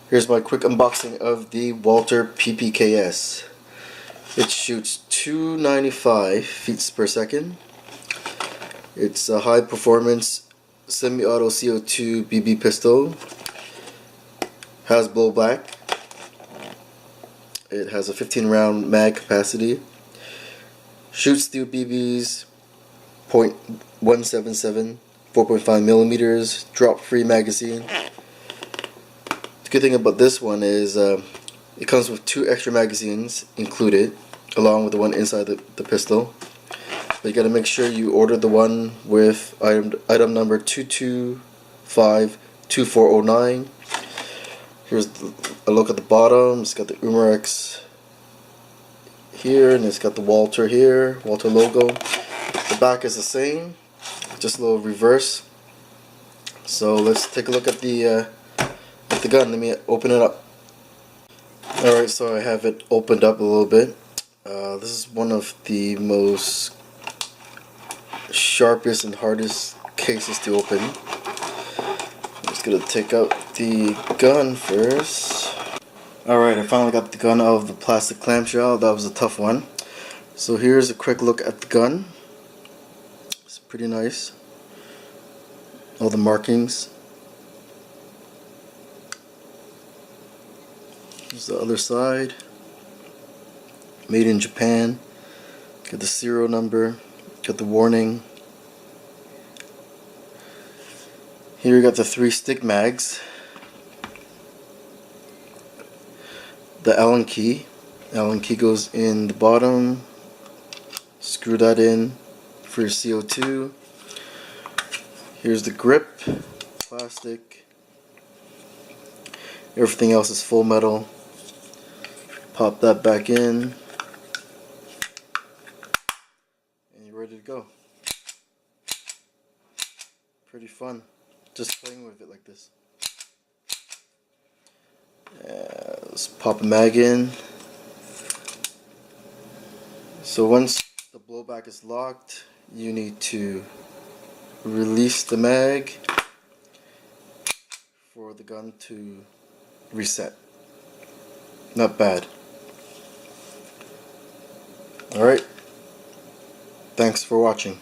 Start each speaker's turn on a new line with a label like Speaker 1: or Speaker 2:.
Speaker 1: Here's my quick unboxing of the Walther PPKs. It shoots 295 feet per second. It's a high performance semi-auto CO2 BB pistol. Has blowback. It has a 15 round mag capacity. Shoots through BBs .177, 4.5 millimeters, drop free magazine. The good thing about this one is it comes with 2 extra magazines included, along with the one inside the pistol. But you gotta make sure you order the one with item number 2252409. Here's a look at the bottom. It's got the Umarex here, and it's got the Walther here, Walther logo. The back is the same, just a little reverse. So let's take a look at the gun. Let me open it up. Alright, so I have it opened up a little bit. This is one of the most sharpest and hardest cases to open. I'm just gonna take out the gun first. Alright, I finally got the gun out of the plastic clamshell. That was a tough one. So here's a quick look at the gun. It's pretty nice. All the markings. Here's the other side. Made in Japan. Got the serial number. Got the warning. Here we got the 3 stick mags. The Allen key. Allen key goes in the bottom. Screw that in for your CO2. Here's the grip. Plastic. Everything else is full metal. Pop that back in. And you're ready to go. Pretty fun. Just playing with it like this. Let's pop a mag in. So once the blowback is locked, you need to release the mag for the gun to reset. Not bad. Alright. Thanks for watching.